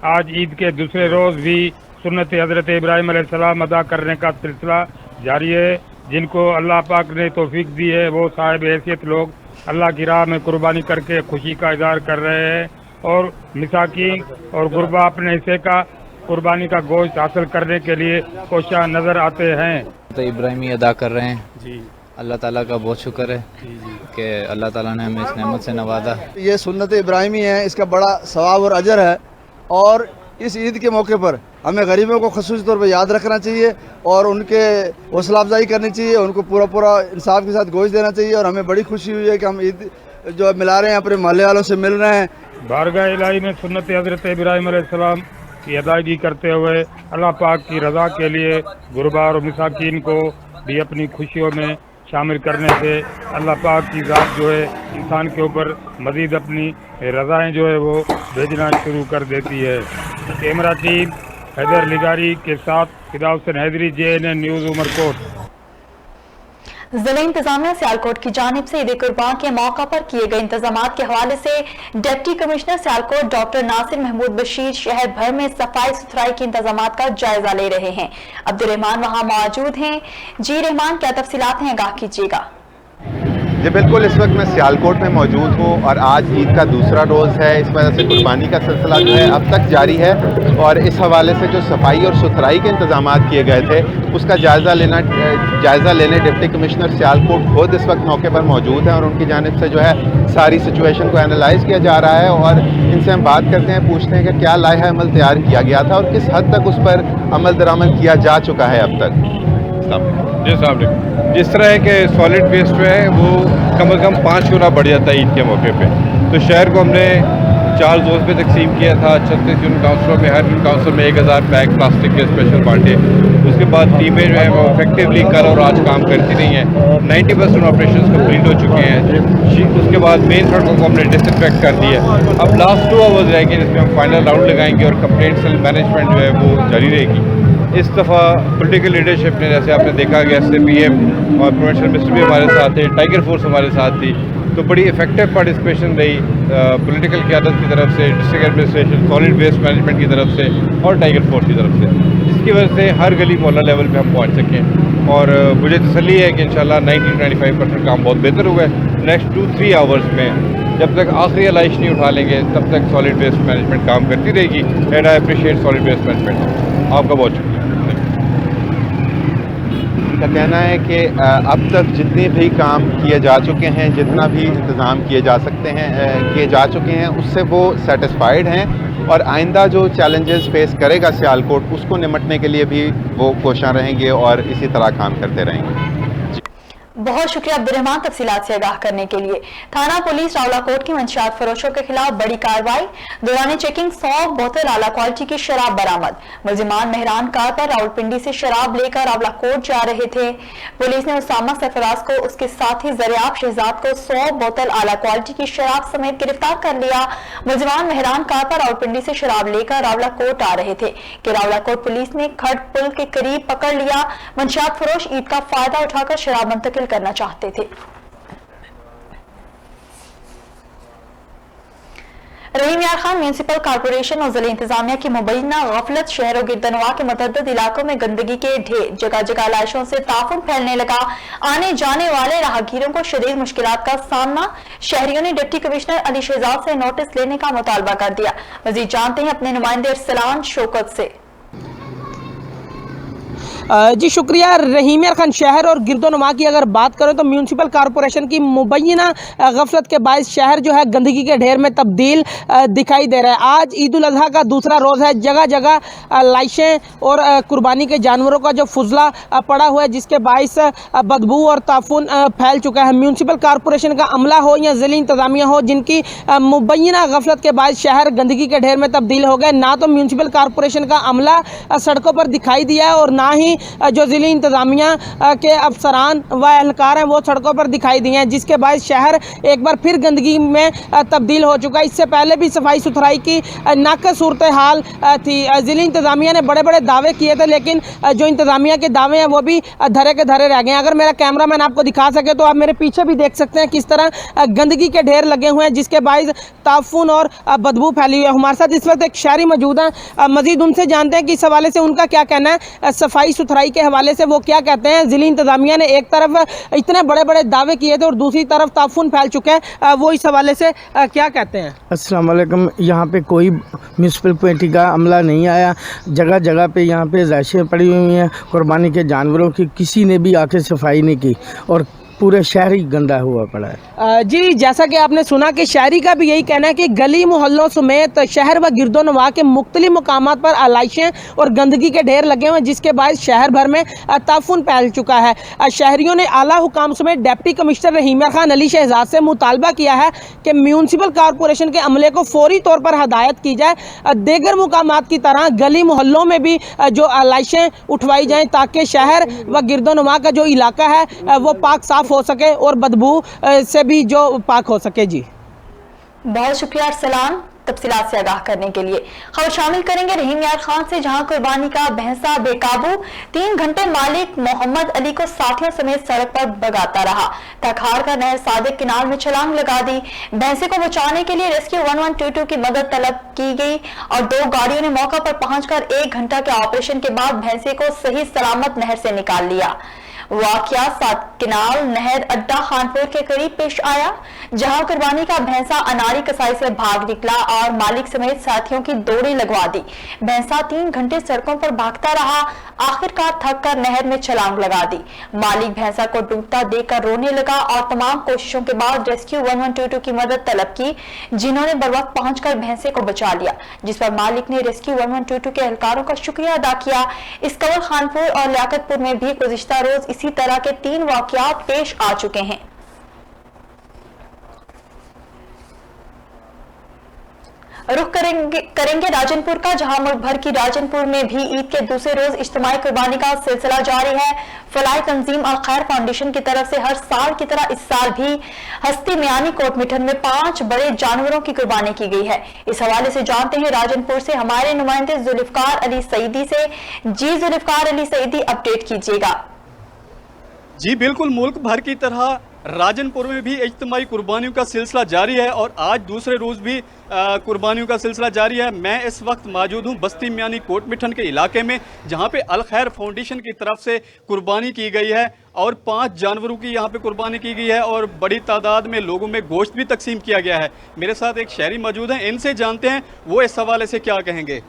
Speaker 20: आज ईद के दूसरे रोज भी सुन्नत हज़रत इब्राहीम अलैहिस्सलाम अदा करने का सिलसिला जारी है। जिनको अल्लाह पाक ने तौफीक दी है वो साहिब हैसियत लोग अल्लाह की राह में कुर्बानी करके खुशी का इज़हार कर रहे हैं और मिसाकीन और गुरबा अपने हिस्से का कुर्बानी का गोश्त हासिल करने के लिए कोशिश नज़र आते हैं।
Speaker 21: तो इब्राहिमी अदा कर रहे हैं
Speaker 20: जी।
Speaker 21: अल्लाह ताला का बहुत शुक्र है कि अल्लाह ताला ने हमें इस नेमत से नवाजा।
Speaker 22: ये सुन्नत इब्राहिमी है, इसका बड़ा सवाब और अजर है और इस ईद के मौके पर हमें गरीबों को ख़ुसूसी तौर पर याद रखना चाहिए और उनके हौसला अफजाई करनी चाहिए, उनको पूरा इंसाफ के साथ गोश्त देना चाहिए। और हमें बड़ी खुशी हुई है कि हम ईद जो मिला रहे हैं, अपने मोहल्ले वालों से मिल रहे हैं।
Speaker 20: बारगाह इलाही में सुन्नत हज़रत इब्राहीम अलैहिस्सलाम की अदायगी करते हुए अल्लाह पाक की रज़ा के लिए गुरबा और मिसाकीन को भी अपनी खुशियों में शामिल करने से अल्लाह पाक की ज़ात जो है इंसान के ऊपर मज़ीद अपनी रज़ाएँ जो है वो भेजना शुरू कर देती है। कैमरा टीम हैदर लिगारी के साथ फिदा हुसैन हैदरी, JNN न्यूज़ उमरकोट।
Speaker 1: जिला इंतजामिया सियालकोट की जानिब से ईद कुर्बान के मौका पर किए गए इंतजामात के हवाले से deputy commissioner Sialkot doctor Nasir Mahmood Bashir शहर भर में सफाई सुथराई के इंतजामात का जायजा ले रहे हैं। अब्दुल रहमान वहां मौजूद हैं। जी रहमान, क्या तफसीलात हैं, आगाह कीजिएगा।
Speaker 23: जी बिल्कुल, इस वक्त मैं सियालकोट में मौजूद हूँ और आज ईद का दूसरा रोज़ है, इस वजह से कुर्बानी का सिलसिला जो है अब तक जारी है और इस हवाले से जो सफाई और सुथराई के इंतजामात किए गए थे उसका जायज़ा लेने डिप्टी कमिश्नर सियालकोट खुद इस वक्त मौके पर मौजूद हैं और उनकी जानिब से जो है सारी सिचुएशन को एनालाइज़ किया जा रहा है और इनसे हम बात करते हैं, पूछते हैं कि क्या लाइहा अमल तैयार किया गया था और किस हद तक उस पर अमल दरामद किया जा चुका है अब तक।
Speaker 2: साहब जी साहब जिस तरह है कि सॉलिड वेस्ट जो है वो कम से कम 5 गुना बढ़ जाता है ईद के मौके पे, तो शहर को हमने 4 जोन पे तकसीम किया था। 36 यूनिट काउंसिलों में, हर यूनिट काउंसिल में 1000 बैग प्लास्टिक के स्पेशल बांटे। उसके बाद टीमें जो है वो इफेक्टिवली कल और आज काम करती रही हैं। 90% ऑपरेशन कम्प्लीट हो चुके हैं। उसके बाद मेन सड़कों को हमने डिसइंफेक्ट कर दिया। अब लास्ट 2 आवर्स रहेंगे जिसमें हम फाइनल राउंड लगाएंगे और कंप्लेंट सेल मैनेजमेंट जो है वो जारी रहेगी। इस दफ़ा पॉलिटिकल लीडरशिप ने, जैसे आपने देखा कि SPM और प्रोविंशियल मिनिस्टर भी हमारे साथ थे, टाइगर फोर्स हमारे साथ थी, तो बड़ी इफेक्टिव पार्टिसिपेशन रही पॉलिटिकल क़यादत की तरफ से, district administration, solid waste management की तरफ से और टाइगर फोर्स की तरफ से, जिसकी वजह से हर गली मोहल्ला लेवल पे हम पहुंच सकें। और मुझे तसल्ली है कि इंशाल्लाह 90-95% काम बहुत बेहतर हुआ है। नेक्स्ट 2-3 आवर्स में जब तक आखिरी अलाइश नहीं उठा लेंगे तब तक सॉलिड वेस्ट मैनेजमेंट काम करती रहेगी। And I appreciate solid waste management. आपका बहुत शुक्रिया।
Speaker 23: का कहना है कि अब तक जितने भी काम किए जा चुके हैं, जितना भी इंतज़ाम किए जा सकते हैं किए जा चुके हैं, उससे वो सेटिस्फाइड हैं और आइंदा जो चैलेंजेस फेस करेगा सियालकोट, उसको निपटने के लिए भी वो कोशिश रहेंगे और इसी तरह काम करते रहेंगे।
Speaker 1: बहुत शुक्रिया अब्दुर्रहमान तफसीलात से आगाह करने के लिए। थाना पुलिस रावलाकोट की मंशियात फरोशों के खिलाफ बड़ी कार्रवाई। दौरान चेकिंग 100 बोतल आला क्वालिटी की शराब बरामद। मुलजिमान मेहरान कार पर रावलपिंडी से शराब लेकर रावलाकोट जा रहे थे। पुलिस ने उसामा सरफराज को उसके साथी जरियाब शहजाद को 100 बोतल आला क्वालिटी की शराब समेत गिरफ्तार कर लिया। मुलजिमान मेहरान कार पर रावलपिंडी से शराब लेकर रावलाकोट आ रहे थे कि रावलाकोट पुलिस ने खड़ पुल के करीब पकड़ लिया। मंशियात फरोश ईद का फायदा उठाकर शराब मुंतकिल करना चाहते थे। रहीम यार खान म्यूनिसिपल कॉर्पोरेशन और जिला इंतजामिया की मुबैना गफलत शहरों गिरदनवा के मुतअद्दिद इलाकों में गंदगी के ढेर, जगह जगह लाशों से ताफुन फैलने लगा। आने जाने वाले राहगीरों को शदीद मुश्किलात का सामना। शहरियों ने डिप्टी कमिश्नर अली शहजाद से नोटिस लेने का मुतालबा कर दिया। मजीद जानते हैं अपने नुमाइंदे अरसलान शौकत से।
Speaker 3: जी शुक्रिया। रहीम यार खान, शहर और गिरदोनुमा की अगर बात करें तो म्यूनसिपल कॉरपोरेशन की मुबैना गफलत के बायस शहर जो है गंदगी के ढेर में तब्दील दिखाई दे रहा है। आज ईद उल अजहा का दूसरा रोज़ है। जगह जगह लाशें और कुर्बानी के जानवरों का जो फुजला पड़ा हुआ है, जिसके बायस बदबू और ताफुन फैल चुका है। म्यूनसिपल कॉरपोरेशन का अमला हो या ज़िली इंतज़ामिया हो, जिनकी मुबैना गफलत के बायस शहर गंदगी के ढेर में तब्दील हो गए। ना तो म्यूनसिपल कॉरपोरेशन का अमला सड़कों पर दिखाई दिया है और ना ही जो ज़िली इंतज़ामिया के अफसरान व एहलकार हैं वो सड़कों पर दिखाई दिए हैं, जिसके बाद शहर एक बार फिर गंदगी में तब्दील हो चुका है। इससे पहले भी सफाई सुथराई की नाक़िस सूरत हाल थी। ज़िली इंतज़ामिया ने बड़े बड़े दावे किए थे, लेकिन जो इंतज़ामिया के दावे हैं वो भी धरे के धरे रह गए हैं। अगर मेरा कैमरामैन आपको दिखा सके तो आप मेरे पीछे भी देख सकते हैं किस तरह गंदगी के ढेर लगे हुए हैं, जिसके बायस ताफुन और बदबू फैली हुई है। हमारे साथ इस वक्त एक शहरी मौजूद हैं, मज़ीद उनसे जानते हैं कि इस हवाले से उनका क्या कहना है। सफाई सुथराई के हवाले से वो क्या कहते हैं। ज़िली इंतज़ामिया ने एक तरफ इतने बड़े बड़े दावे किए थे और दूसरी तरफ ताफुन फैल चुके हैं, वो इस हवाले से क्या कहते हैं।
Speaker 5: अस्सलाम वालेकुम। यहाँ पे कोई म्यूनसिपल कमेटी का अमला नहीं आया। जगह जगह पे यहाँ पे लाशें पड़ी हुई हैं कुर्बानी के जानवरों की, किसी ने भी आके सफाई नहीं की और पूरे शहर ही गंदा हुआ पड़ा है।
Speaker 3: जी, जैसा कि आपने सुना कि शहरी का भी यही कहना है कि गली मोहल्लों समेत शहर व गिरदोनवा के मुख्तलिफ मकामात पर आलाइशें और गंदगी के ढेर लगे हुए हैं, जिसके बाद शहर भर में ताफुन फैल चुका है। शहरियों ने आला हुकाम समेत डिप्टी कमिश्नर रहीम यार खान अली शहजाद से मुतालबा किया है कि म्यूनसिपल कॉरपोरेशन के अमले को फौरी तौर पर हदायत की जाए, दीगर मुकामात की तरह गली मोहल्लों में भी जो आलाइशें उठवाई जाएँ, ताकि शहर व गिरदोनवा का जो इलाका है वो पाक साफ हो सके और बदबू से भी जो पाक हो सके। जी
Speaker 1: बहुत शुक्रिया अरसलान तफसीलात से आगाह करने के लिए। खबर शामिल करेंगे रहीम यार खान से, जहां कुर्बानी का भैंसा बेकाबू 3 घंटे मालिक मोहम्मद अली को साथियों समेत सड़क पर भगाता रहा, थक हार कर नहर सादिक किनार में छलांग लगा दी। भैंसे को बचाने के लिए रेस्क्यू 1122 की मदद तलब की गई और 2 गाड़ियों ने मौका पर पहुंचकर 1 घंटा के ऑपरेशन के बाद भैंसे को सही सलामत नहर से निकाल लिया। वाकया सात किनाल नहर अड्डा खानपुर के करीब पेश आया, जहां कुर्बानी का भैंसा अनारी कसाई से भाग निकला और मालिक समेत साथियों की दौड़ी लगवा दी। भैंसा 3 घंटे सड़कों पर भागता रहा, आखिरकार थक कर नहर में छलांग लगा दी। मालिक भैंसा को डूबता देखकर रोने लगा और तमाम कोशिशों के बाद रेस्क्यू 1122 की मदद तलब की, जिन्होंने बर वक्त पहुंचकर भैंसे को बचा लिया, जिस पर मालिक ने रेस्क्यू 1122 के एहलकारों का शुक्रिया अदा किया। इस कवल खानपुर और लियाकतपुर में भी गुज़िश्ता रोज इसी तरह के 3 वाक़यात पेश आ चुके हैं। रुख करेंगे राजनपुर का, जहां मुल्क भर की राजनपुर में भी ईद के दूसरे रोज इज्तिमाई कुर्बानी का सिलसिला जारी है। फलाही तंजीम अल खैर फाउंडेशन की तरफ से हर साल की तरह इस साल भी हस्ती मियानी कोट मिठन में 5 बड़े जानवरों की कुर्बानी की गई है। इस हवाले से जानते हैं राजनपुर से हमारे नुमाइंदे जुल्फकार अली सईदी से। जी जुल्फकार अली सईदी, अपडेट कीजिएगा।
Speaker 6: जी बिल्कुल, मुल्क भर की तरह राजनपुर में भी इज्तिमाई कुर्बानियों का सिलसिला जारी है और आज दूसरे रोज़ भी कुर्बानियों का सिलसिला जारी है। मैं इस वक्त मौजूद हूँ बस्ती मियानी कोट मिठन के इलाके में, जहाँ पे अल खैर फाउंडेशन की तरफ से कुर्बानी की गई है और 5 जानवरों की यहाँ पे कुर्बानी की गई है और बड़ी तादाद में लोगों में गोश्त भी तकसीम किया गया है। मेरे साथ एक शहरी मौजूद हैं, इनसे जानते हैं वो इस हवाले से क्या कहेंगे।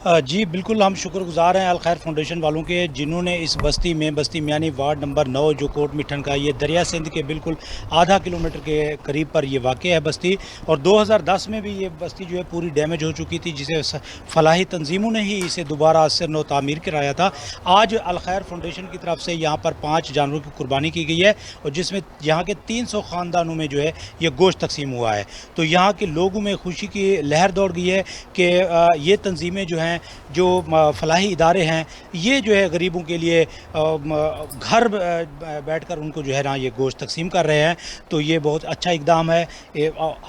Speaker 7: जी बिल्कुल, हम शुक्रगुजार हैं अल खैर फाउंडेशन वालों के, जिन्होंने इस बस्ती में बस्ती मियानी वार्ड नंबर 9 जो कोट मिठन का, ये दरिया सिंध के बिल्कुल आधा किलोमीटर के करीब पर ये वाक़ है बस्ती, और 2010 में भी ये बस्ती जो है पूरी डैमेज हो चुकी थी, जिसे फलाही तंजीमों ने ही इसे दोबारा असर नो तामीर कराया था। आज अल खैर फाउंडेशन की तरफ से यहाँ पर 5 जानवरों की कुर्बानी की गई है और जिसमें यहाँ के 300 ख़ानदानों में जो है ये गोश्त तकसीम हुआ है। तो यहाँ के लोगों में खुशी की लहर दौड़ गई है कि ये तंजीमें जो हैं, जो फलाही इदारे हैं, ये जो है गरीबों के लिए घर बैठकर उनको जो है ना ये गोश्त तकसीम कर रहे हैं। तो ये बहुत अच्छा इकदाम है,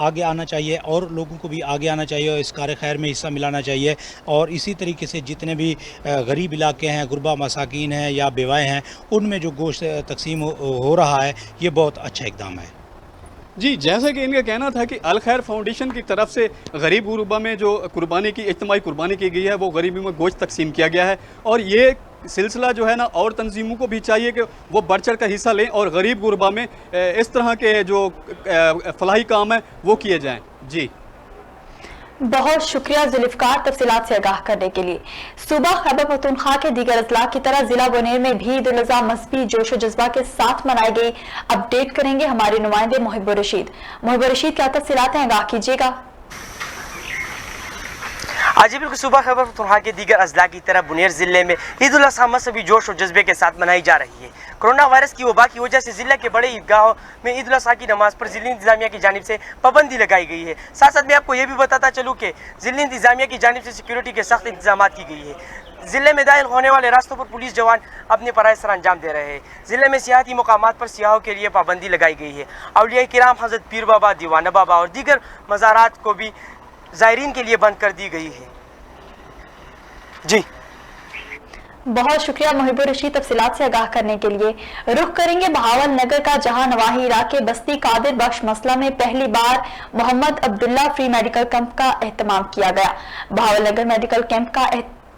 Speaker 7: आगे आना चाहिए और लोगों को भी आगे आना चाहिए और इस कार खैर में हिस्सा मिलाना चाहिए। और इसी तरीके से जितने भी गरीब इलाके हैं, गुरबा मसाकीन हैं या बेवाएँ हैं, उनमें जो गोश्त तकसीम हो रहा है, ये बहुत अच्छा इकदाम है।
Speaker 6: जी, जैसे कि इनका कहना था कि अल खैर फाउंडेशन की तरफ से गरीब गुरबा में जो कुर्बानी की इज्तिमाई कुर्बानी की गई है, वो गरीबी में गोश्त तकसीम किया गया है और ये सिलसिला जो है ना और तंजीमों को भी चाहिए कि वो बढ़ चढ़ कर हिस्सा लें और गरीब गुरबा में इस तरह के जो फलाही काम है वो किए जाएँ। जी
Speaker 1: बहुत शुक्रिया जुल्फकार तफसीलात से आगाह करने के लिए। सूबा खैबर पख्तूनख्वा के दीगर अजला की तरह जिला बोनेर में भी ईद उल अज़हा मज़हबी जोशो जज्बा के साथ मनाई गई। अपडेट करेंगे हमारे नुमाइंदे मुहिब्बुर रशीद। मुहिब्बुर रशीद, क्या तफसीलात हैं, आगाह कीजिएगा।
Speaker 8: आज बिल्कुल सूबा खैबर पख्तूनख्वा के दीगर अजला की तरह बुनेर ज़िले में ईद उल अज़हा मज़हबी जोश और जज्बे के साथ मनाई जा रही है। कोरोना वायरस की वबा की वजह से ज़िले के बड़े ईदगाहों में ईद उल अज़हा की नमाज पर ज़िला इंतज़ामिया की जानिब से पाबंदी लगाई गई है। साथ साथ मैं आपको ये भी बताता चलूँ कि ज़िला इंतज़ामिया की जानिब से सिक्योरिटी के सख्त इंतजाम की गई है। ज़िले में दाखिल होने वाले रास्तों पर पुलिस जवान अपने फ़राइज़ सर अंजाम दे रहे हैं। ज़िले में सियाहती मकामात पर सियाहों के लिए पाबंदी लगाई गई है। औलिया किराम हज़रत पीर बाबा, दीवाना बाबा और दीगर मज़ारात को भी ज़ायरीन के लिए बंद कर दी गई है। जी
Speaker 1: बहुत शुक्रिया मुहिब्बुर रशीद तफसीलात से आगाह करने के लिए। रुख करेंगे बहावल नगर का, जहां नवाही इलाके के बस्ती कादिर बख्श मसला में पहली बार Mohammad Abdullah free medical camp का एहतमाम किया गया। बहावल नगर मेडिकल कैंप का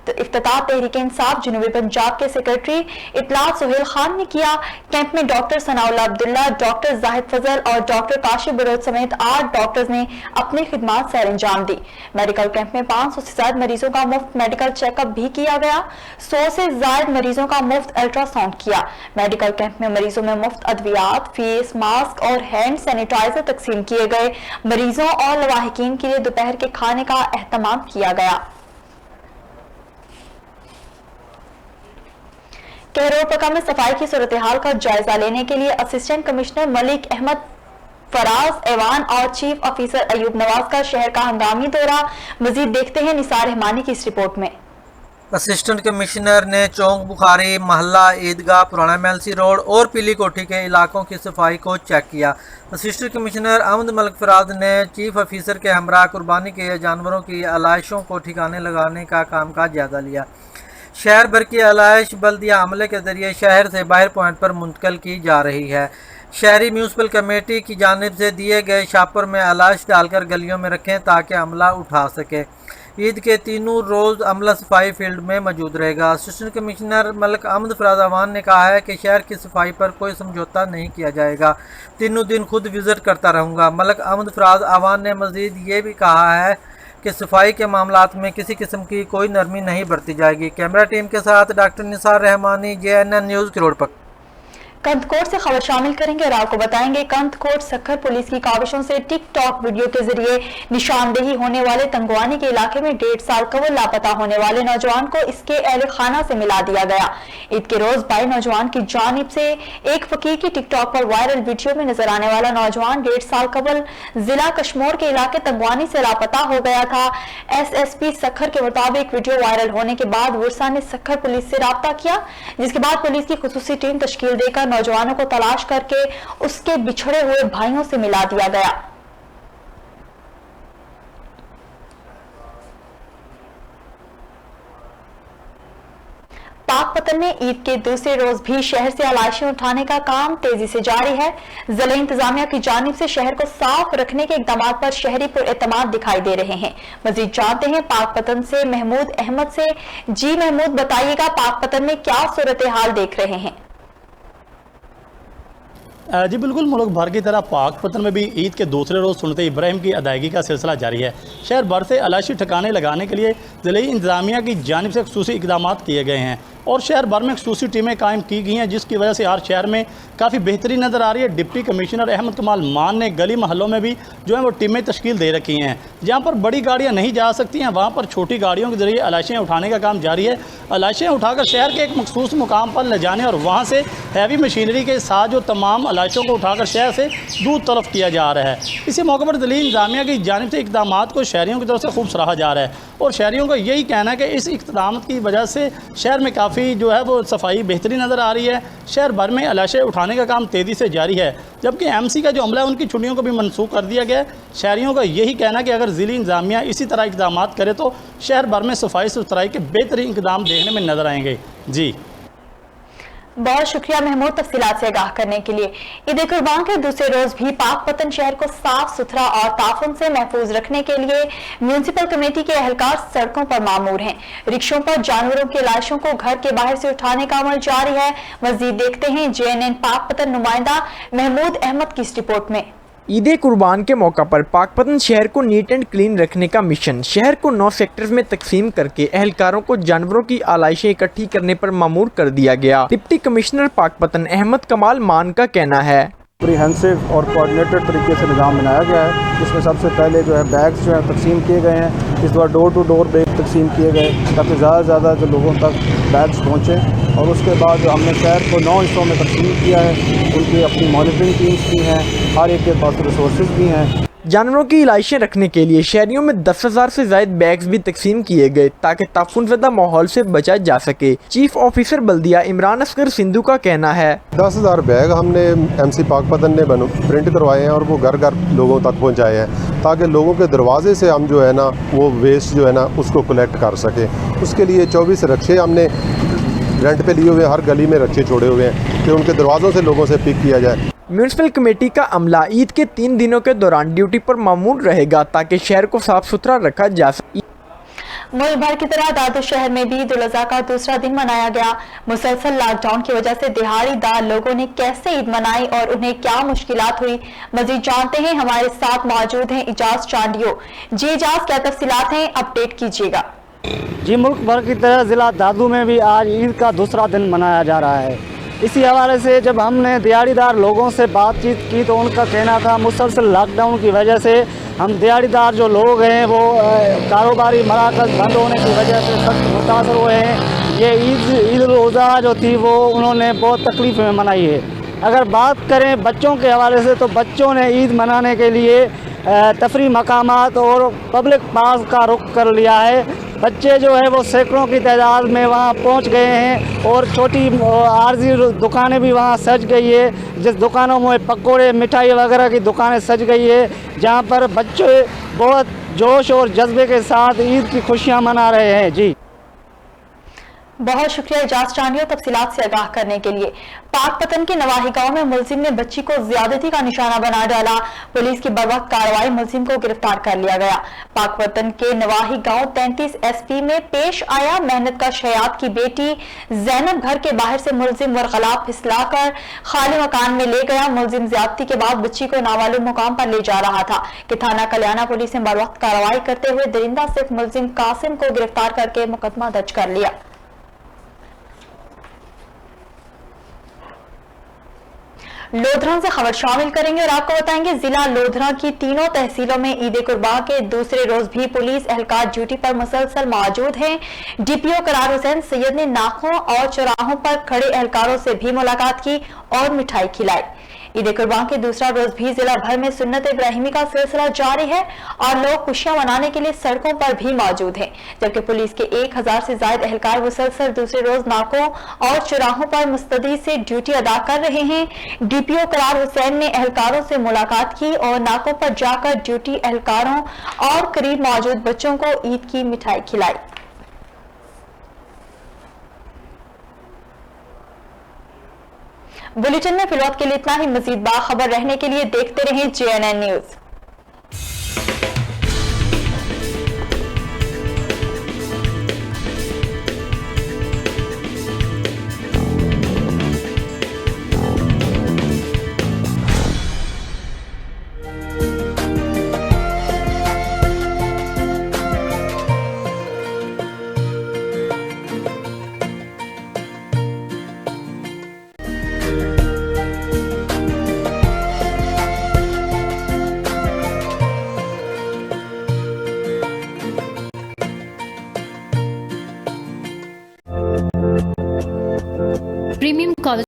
Speaker 1: इफ्तिताह तहरीक इंसाफ जनूबी पंजाब के सेक्रेटरी इतलात सुहेल खान ने किया। कैंप में डॉक्टर सनाउल्ला अब्दुल्ला, डॉक्टर जाहिद फजल और डॉक्टर काशिफ बरोज समेत 8 डॉक्टर्स ने अपनी खिदमात सर अंजाम दी। मेडिकल कैंप में 500 से ज्यादा मरीजों का मुफ्त मेडिकल चेकअप भी किया गया। 100 से ज्यादा मरीजों का मुफ्त अल्ट्रासाउंड किया। मेडिकल कैंप में मरीजों में मुफ्त अद्वियात, फेस मास्क और हैंड सैनिटाइजर तकसीम किए गए। मरीजों और लवाहिकीन के लिए दोपहर के खाने का एहतमाम किया गया। कहरोपका में सफाई की सूरत हाल का जायजा लेने के लिए असिस्टेंट कमिश्नर मलिक अहमद फराज एवान और चीफ ऑफिसर अयूब नवाज का शहर का हंगामी दौरा। मजीद देखते हैं निसार रहमानी की इस रिपोर्ट में।
Speaker 24: असिस्टेंट कमिश्नर ने चौक बुखारी, महल्ला ईदगाह, पुराना मेलसी रोड और पीली कोठी के इलाकों की सफाई को चेक किया। असिस्टेंट कमिश्नर अहमद मलिक फराज ने चीफ ऑफिसर के हमरा कुर्बानी के जानवरों की आलाइशों को ठिकाने लगाने का काम का जायजा लिया। शहर भर की आलाइश बल्दिया अमले के जरिए शहर से बाहर पॉइंट पर मुंतकिल की जा रही है। शहरी म्यूनसिपल कमेटी की जानिब से दिए गए शापर में आलाइश डालकर गलियों में रखें ताकि अमला उठा सके। ईद के तीनों रोज़ अमला सफाई फील्ड में मौजूद रहेगा। असिस्टेंट कमिश्नर मलिक अहमद फराज अवान ने कहा है कि शहर की सफाई पर कोई समझौता नहीं किया जाएगा, तीनों दिन खुद विजिट करता रहूँगा। मलिक अहमद फराज अवान ने मज़ीद ये भी कहा है कि सफाई के मामलात में किसी किस्म की कोई नरमी नहीं बरती जाएगी। कैमरा टीम के साथ doctor Nisar Rehmani, JNN news किरोड़पक।
Speaker 1: कंदकोट से खबर शामिल करेंगे और आपको बताएंगे कंदकोट सक्खर पुलिस की काविशों से टिकटॉक वीडियो के जरिए निशानदेही होने वाले तंगवानी के इलाके में 1.5 साल कबल लापता होने वाले नौजवान को इसके अहले खाना से मिला दिया गया। ईद के रोज 22 नौजवान की जानिब से एक फकीर की टिकटॉक पर वायरल वीडियो में नजर आने वाला नौजवान 1.5 साल कबल जिला कश्मोर के इलाके तंगवानी से लापता हो गया था। SSP सक्खर के मुताबिक वीडियो वायरल होने के बाद वर्षा ने सक्खर पुलिस से राब्ता किया, जिसके बाद पुलिस की खुसूसी टीम तश्कील देकर नौजवानों को तलाश करके उसके बिछड़े हुए भाइयों से मिला दिया गया। पाकपतन में ईद के दूसरे रोज भी शहर से आलाइशें उठाने का काम तेजी से जारी है। जिला इंतजामिया की जानिब से शहर को साफ रखने के इकदाम पर शहरी पुरएतमाद दिखाई दे रहे हैं। मजीद जानते हैं पाकपतन से महमूद अहमद से। जी महमूद, बताइएगा पाकपतन में क्या सूरत हाल देख रहे हैं?
Speaker 9: जी बिल्कुल, मुल्क भर की तरह पाकपतन में भी ईद के दूसरे रोज़ सुन्नत इब्राहिम की अदायगी का सिलसिला जारी है। शहर भर से अलाशी ठिकाने लगाने के लिए ज़िले इंतजामिया की जानिब से खुसूसी इक़दाम किए गए हैं और शहर भर में खुसूसी टीमें कायम की गई हैं, जिसकी वजह से हर शहर में काफ़ी बेहतरी नज़र आ रही है। डिप्टी कमिश्नर अहमद कमाल मान ने गली महलों में भी जो है वो टीमें तश्कील दे रखी हैं। जहाँ पर बड़ी गाड़ियाँ नहीं जा सकती हैं वहाँ पर छोटी गाड़ियों के ज़रिए अलाशियाँ उठाने का काम जारी है। अलाशियाँ उठाकर शहर के एक मखसूस मुकाम पर ले जाने और वहाँ से हैवी मशीनरी के साथ जो तमाम अलाशियों को उठाकर शहर से दूर तरफ किया जा रहा है। इसी मौके पर ज़िला इंतजामिया की जानिब से इक़दाम को शहरियों की तरफ से खूब सराहा जा रहा है और शहरियों का यही कहना है कि इस इक़दाम की वजह से शहर में काफ़ी जो है वो सफाई बेहतरी नज़र आ रही है। शहर भर में अलाशे उठाने का काम तेज़ी से जारी है, जबकि MC का जो अमला है उनकी छुट्टियों को भी मनसूख कर दिया गया है। शहरियों का यही कहना है कि अगर ज़िला इंतजामिया इसी तरह इक़दाम करे तो शहर भर में सफाई सुथराई के बेहतरीन इक़दाम देखने में नज़र आएंगे। जी
Speaker 1: बहुत शुक्रिया महमूद तफसीलात से आगाह करने के लिए। ईद कुर्बान के दूसरे रोज भी पाकपतन शहर को साफ सुथरा और ताफुन से महफूज रखने के लिए म्यूनिसिपल कमेटी के अहलकार सड़कों पर मामूर हैं। रिक्शों पर जानवरों की लाशों को घर के बाहर से उठाने का अमल जारी है। मजीद देखते हैं JNN पाकपतन नुमाइंदा महमूद अहमद की इस रिपोर्ट में।
Speaker 10: ईद कुर्बान के मौका पर पाकपतन शहर को नीट एंड क्लीन रखने का मिशन। शहर को 9 सेक्टर्स में तकसीम करके एहलकारों को जानवरों की आलाइशें इकट्ठी करने पर मामूर कर दिया गया। डिप्टी कमिश्नर पाकपतन अहमद कमाल मान का कहना है
Speaker 11: कम्प्रीहेंसिव और कोऑर्डिनेटेड तरीके से निज़ाम बनाया गया है, जिसमें सबसे पहले जो है बैग्स जो है तकसीम किए गए हैं। इस बार डोर टू डोर बैग तकसीम किए गए ताकि ज़्यादा से ज़्यादा जो लोगों तक बैग्स पहुँचें। और उसके बाद जो हमने शहर को 9 हिस्सों में तकसीम किया है, उनकी अपनी मॉनिटरिंग टीम्स भी हैं, हर एक के पास रिसोर्सेज भी हैं।
Speaker 10: जानवरों की इलाइशें रखने के लिए शहरियों में 10,000 से ज्यादा बैग्स भी तकसीम किए गए ताकि ताफुनज़दा माहौल से बचा जा सके। चीफ ऑफिसर बल्दिया इमरान असगर सिंधु का कहना है
Speaker 12: 10,000 बैग हमने MC पाकपतन ने प्रिंट करवाए हैं और वो घर घर लोगों तक पहुंचाए हैं ताकि लोगों के दरवाजे से हम जो है ना वो वेस्ट जो है ना उसको कलेक्ट कर सकें। उसके लिए 24 रक्शे हमने रेंट पे लिए हुए, हर गली में रक्शे छोड़े हुए हैं कि उनके दरवाज़ों से लोगों से पिक किया जाए।
Speaker 10: म्यूनिसिपल कमेटी का अमला ईद के 3 दिनों के दौरान ड्यूटी पर मामूर रहेगा ताकि शहर को साफ सुथरा रखा जा सके।
Speaker 1: मुल्क भर की तरह दादू शहर में भी ईद उल अज़हा का दूसरा दिन मनाया गया। मुसलसल लॉकडाउन की वजह से दिहाड़ीदार लोगों ने कैसे ईद मनाई और उन्हें क्या मुश्किलात हुई, मजीद जानते हैं। हमारे साथ मौजूद हैं इजाज चांडियो। जी इजाज, क्या तफसीलात हैं, अपडेट कीजिएगा।
Speaker 25: जी मुल्क भर की तरह ज़िला दादू में भी आज ईद का दूसरा दिन मनाया जा रहा है। इसी हवाले से जब हमने दिहाड़ीदार लोगों से बातचीत की तो उनका कहना था मुसलसल लॉकडाउन की वजह से हम दिहाड़ीदार जो लोग हैं वो कारोबारी मराकज़ बंद होने की वजह से सख्त मुतासर हुए हैं। ये ईद उल अज़हा जो थी वो उन्होंने बहुत तकलीफ़ में मनाई है। अगर बात करें बच्चों के हवाले से तो बच्चों ने ईद मनाने के लिए तफरी मकामात और पब्लिक पार्क का रुख कर लिया है। बच्चे जो है वो सैकड़ों की तादाद में वहाँ पहुँच गए हैं और छोटी आर्जी दुकानें भी वहाँ सज गई है। जिस दुकानों में पकोड़े मिठाई वगैरह की दुकानें सज गई है, जहाँ पर बच्चे बहुत जोश और जज्बे के साथ ईद की खुशियाँ मना रहे हैं। जी
Speaker 1: बहुत शुक्रिया इजाज रानी और तफसीलात से आगाह करने के लिए। पाकपतन के नवाही गांव में मुलजिम ने बच्ची को ज्यादती का निशाना बना डाला। पुलिस की बर्वक्त कार्रवाई, मुलजिम को गिरफ्तार कर लिया गया। पाकपतन के नवाही गांव 33 SP में पेश आया। मेहनत का शयात की बेटी जैनब घर के बाहर से मुलजिम वरगलाब फिसलाकर खाली मकान में ले गया। मुलजिम ज्यादती के बाद बच्ची को नामालूम मुकाम पर ले जा रहा था कि थाना कल्याणा पुलिस ने बर्वक्त कार्रवाई करते हुए दरिंदा सिर्फ मुलजिम कासिम को गिरफ्तार करके मुकदमा दर्ज कर लिया। लोधरा से खबर शामिल करेंगे और आपको बताएंगे जिला लोधरा की तीनों तहसीलों में ईद कुर्बान के दूसरे रोज भी पुलिस एहलकार ड्यूटी पर मुसलसल मौजूद हैं। DPO करार हुसैन सैयद ने नाकों और चौराहों पर खड़े एहलकारों से भी मुलाकात की और मिठाई खिलाई। ईद कुर्बान के दूसरा रोज भी जिला भर में सुन्नत इब्राहिमी का सिलसिला जारी है और लोग खुशियां मनाने के लिए सड़कों पर भी मौजूद हैं, जबकि पुलिस के 1000 से ज्यादा एहलकार मुसलसल दूसरे रोज नाकों और चौराहों पर मुस्तदी से ड्यूटी अदा कर रहे हैं। DPO करार हुसैन ने एहलकारों से मुलाकात की और नाकों पर जाकर ड्यूटी एहलकारों और करीब मौजूद बच्चों को ईद की मिठाई खिलाई। बुलेटिन में फिलहाल के लिए इतना ही। मजीद बाखबर रहने के लिए देखते रहें JNN न्यूज।
Speaker 13: Premium college